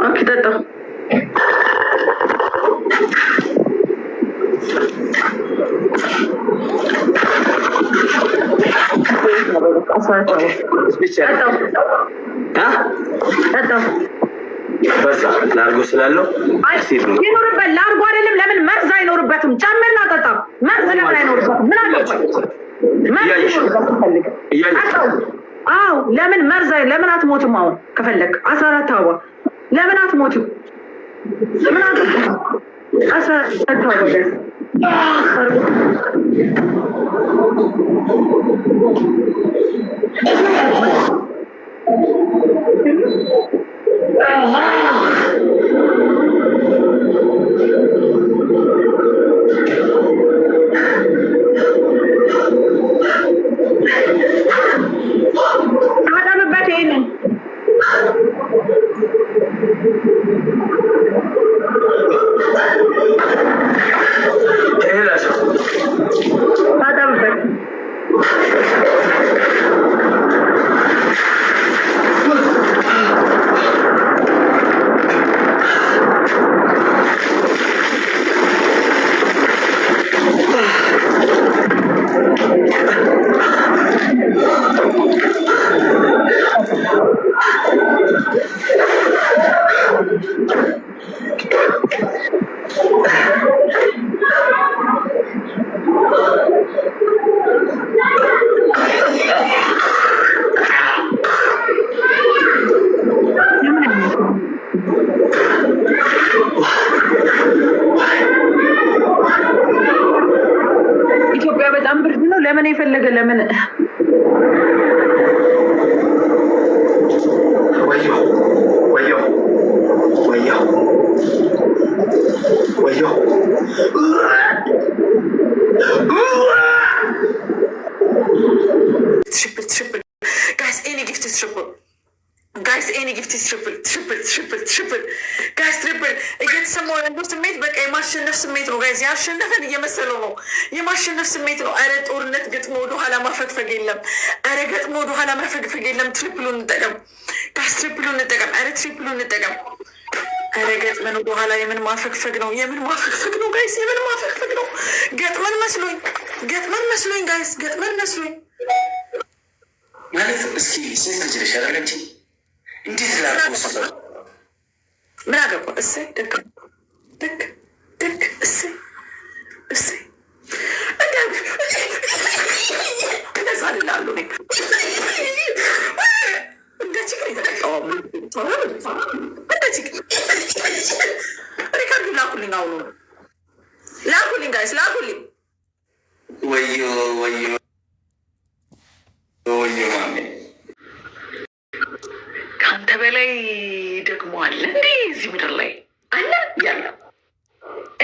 ኦኬ ጠጣ ላርጎ ስላለው ይኖርበት። ላርጎ አይደለም ለምን መርዝ አይኖርበትም? ጨምርና ጠጣ። መርዝ ለምን አይኖርበትም? ምን አለበት? አዎ ለምን መርዝ ለምን አትሞትም? አሁን ከፈለግ 14 አበባ ለምን አትሞትም? ምን አለበት? 14 አበባ አዳምበት ይሄንን አዳምበት ኢትዮጵያ በጣም ብርድ ነው። ለምን የፈለገ ለምን እየተሰማው ያለው ስሜት በቃ የማሸነፍ ስሜት ነው። ጋይስ ያሸነፈን እየመሰለው ነው። የማሸነፍ ስሜት ነው። አረ ጦርነት ገጥሞ ወደኋላ ማፈግፈግ የለም። አረ ገጥሞ ወደኋላ ማፈግፈግ የለም። ትሪፕሉ እንጠቀም ጋይስ፣ ትሪፕሉ እንጠቀም። አረ ትሪፕሉ እንጠቀም። አረ ገጥመን ወደኋላ የምን ማፈግፈግ ነው? የምን ማፈግፈግ ነው ጋይስ? የምን ማፈግፈግ ነው? ገጥመን መስሎኝ ጋይስ፣ ገጥመን መስሎኝ ማለት እስኪ ሴት ልጅ ነሽ አይደለች? እንዴት ላርጎ ምን አገባ? እሰይ ደግ እሰይ እንደዛ ልላሉ እንደ ችግር የተጠቀሙ እንደ ችግር ሪካርዱ ላኩልኝ። አሁኑ ላኩልኝ ጋይስ፣ ላኩልኝ። ወዮ ማሜ ከአንተ በላይ ደግሞ አለ እንዴ? እዚህ ምድር ላይ አለ ያለ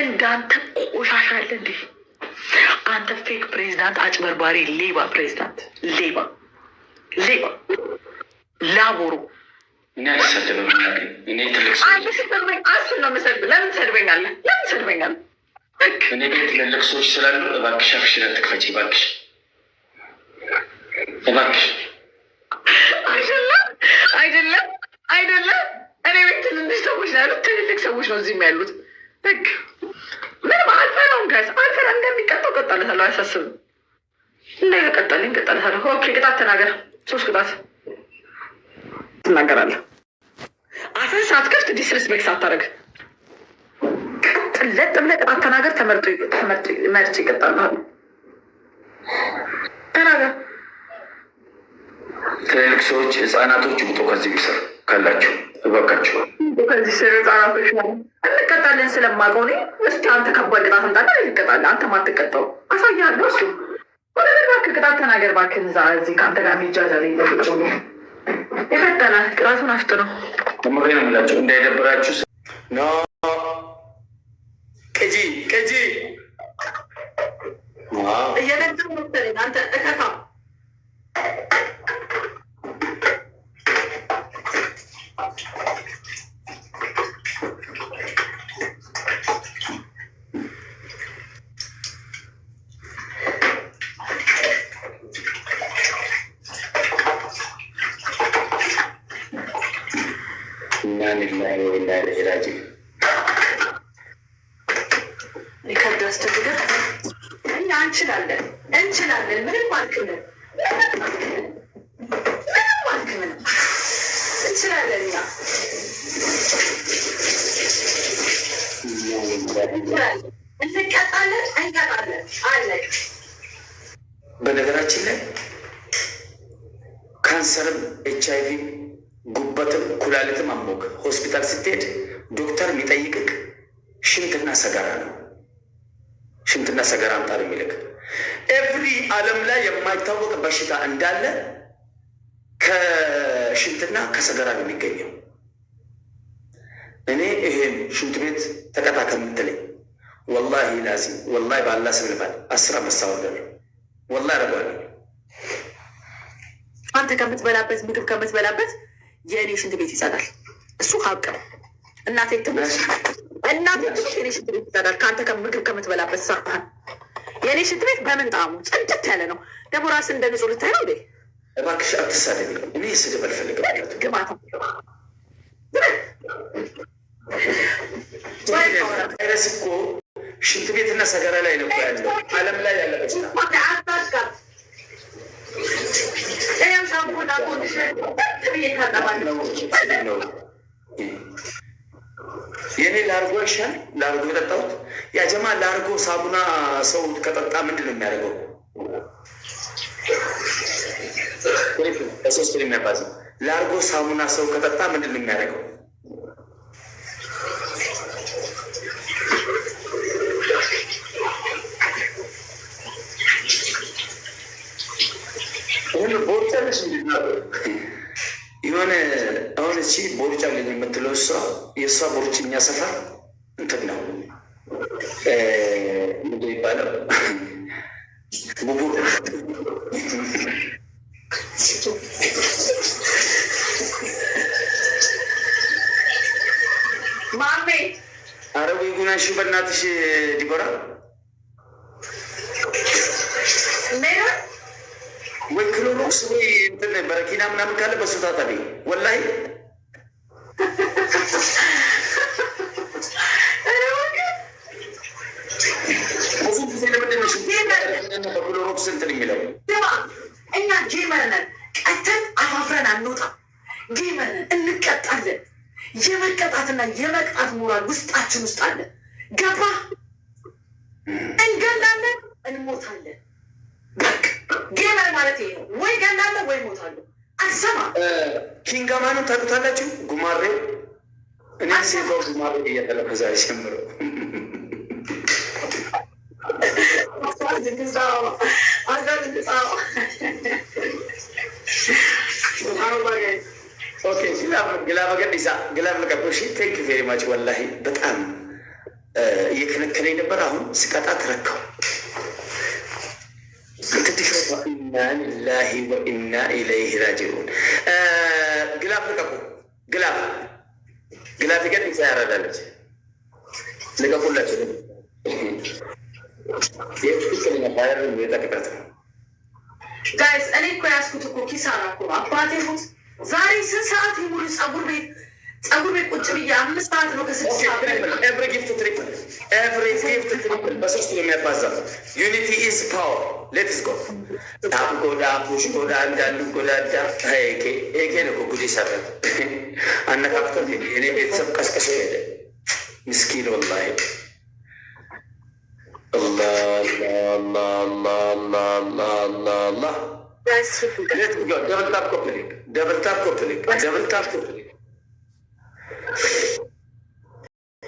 እንዳንተ ቆሻሻ አለ እንዴ? አንተ ፌክ ፕሬዚዳንት፣ አጭበርባሪ፣ ሌባ ፕሬዚዳንት፣ ሌባ ላቦሩ። እኔ አልሰደብም። እኔ ትልቅ አስር ነው የምሰድብ። ለምን ትሰድበኛለህ? እኔ ቤት ትልልቅ ሰዎች ስላሉ እባክሽ አፍሽን አትክፈቺ እባክሽ። አይደለም እኔ ቤት ትልልቅ ሰዎች ነው ያሉት። ትልልቅ ሰዎች ነው እዚህም ያሉት። ህግ ምንም አልፈራውም ጋይስ፣ አልፈራም። እንደሚቀጣው ቀጣለታለሁ፣ አያሳስብም። እንደቀጠልኝ ቀጣለታለሁ። ኦኬ ቅጣት ተናገር። 3 ቅጣት ትናገራለህ። አፍህን ሳትከፍት ዲስሪስፔክት ሳታደርግ ቀጥለጥ ብለህ ቅጣት ተናገር። መርጬ ይቀጣልሃል። ተናገር። ትልልቅ ሰዎች፣ ህፃናቶች ውጡ ከዚህ ቢሰሩ ካላችሁ እባካችሁ። ከዚህ ስር ህፃናቶች ነው እንቀጣለን ስለማውቀው እኔ። እስኪ አንተ ከባድ ቅጣት እንጣለ ይቀጣለ። አንተ ማትቀጣው አሳያለሁ። እሱ ወደ እባክህ ቅጣት ተናገር እባክህ። እዚህ ከአንተ ጋር የሚጃዛ ላይ የፈጠነ ቅጣቱን አፍጥ ነው። ተምሬ ነው የምላቸው እንዳይደብራችሁ። ቅጂ እየነገር መሰለኝ አንተ እከካ ኢና ሊላሂ ወኢና ኢለይሂ ራጂዑን። ሪከርድ አስተግደር እኛ እንችላለን ምንም አልክምን እንችላለን እኛ እንቀጣለን እንቀጣለን አለቅ። በነገራችን ላይ ካንሰርም ኤችአይቪ ጉበትም ኩላሊትም አሞክ ሆስፒታል ስትሄድ ዶክተር የሚጠይቅክ ሽንትና ሰገራ ነው። ሽንትና ሰገራ አምጣር የሚልክ ኤቭሪ ዓለም ላይ የማይታወቅ በሽታ እንዳለ ከሽንትና ከሰገራ ነው የሚገኘው። እኔ ይሄን ሽንት ቤት ተቀጣ ከምትለኝ ወላሂ ላዚም ወላሂ በአላህ ስም ልባል 10 ዓመት ሳወርዳለሁ። ወላሂ አረጋለሁ። አንተ ከምትበላበት ምግብ ከምትበላበት የእኔ ሽንት ቤት ይጸዳል። እሱ ሀቅ ነው። እናቴ ትሙት የኔ ሽንት ቤት ይጸዳል። ከአንተ ከምግብ ከምትበላበት ሳህን የእኔ ሽንት ቤት በምን ጣዕሙ ጽድት ያለ ነው። ደግሞ ራስን እንደ ንጹህ ልታይ ነው እንዴ? እባክሽ አትሳደቢ። እኔ ስድብ አልፈልግም። ግማታ ቫይረስ እኮ ሽንት ቤትና ሰገራ ላይ ነው ያለው። ዓለም ላይ ያለ በሽታ የኔ ላርጎ ይሻል። ላርጎ የጠጣሁት ያጀማ ላርጎ ሳሙና ሰው ከጠጣ ምንድን ነው የሚያደርገው? በሶስት የሚያባዝ ላርጎ ሳሙና ሰው ከጠጣ ምንድን ነው የሚያደርገው? የሆነ አሁን እቺ ቦርጫ ላይ የምትለው እሷ የእሷ ቦርጭ እኛ ሰፈር እንትን ነው ምንድን ይባላል? ቡቡር ማሜ አረቡ ጉናሽ በእናትሽ ዲቦራ ወይ ክሎሮክስ ወይ እንትን በረኪና ምናምን ካለ በሱ ታጠቢ። ወላሂ ብዙ ጊዜ ለምንድን ነው በክሎሮክስ እንትን የሚለው? እኛ ጌመር ነን። ቀተን አፋፍረን አንወጣም። ጌመር ነን፣ እንቀጣለን። የመቀጣትና የመቅጣት ሞራል ውስጣችን ውስጥ አለ። ገባ? እንገላለን፣ እንሞታለን። ጌመር ማለት ይሄ ነው። ወይ ገላለሁ ወይ ሞታለሁ። አልሰማም። ኪንጋማኑን ታውቁታላችሁ? ጉማሬው እኔ ሴቷ ጉማሬ እየተለፈዛ ጀምሮ ግላብ ገዲሳ ግላብ ልቀቦሽ ቴንክ ቬሪ ማች ወላሂ በጣም እየከለከለኝ ነበር። አሁን ስቀጣ ተረካው። ኢና ሊላሂ ወኢና ኢለይሂ ራጂዑን። ግላፍ ልቀቁ። ግላፍ ገዲሳ ያረዳለች። ልቀቁላቸው። የትክክለኛ ባይር የጠቅጠት ነው ጋይስ። እኔ እኮ ያዝኩት እኮ ኪሳራ እኮ አባቴ ሙት። ዛሬ ስንት ሰዓት የሙሉ ጸጉር ቤት ቁጭ ብዬ 5 ሰዓት ነው ከ6 ሰዓት ኤቭሪ ጊፍት ትሪፕል በሶስት ነው የሚያባዛው። ዩኒቲ ኢዝ ፓወር። ሌትስ ጎ ታም ጎዳ ፑሽ ጎዳ እንዳሉ ጎዳዳ ኤኬ ነው ጉዲ ሰረት አነካክቶ እኔ ቤተሰብ ቀስቀሰ ሄደ። ምስኪን ወላሂ አላህ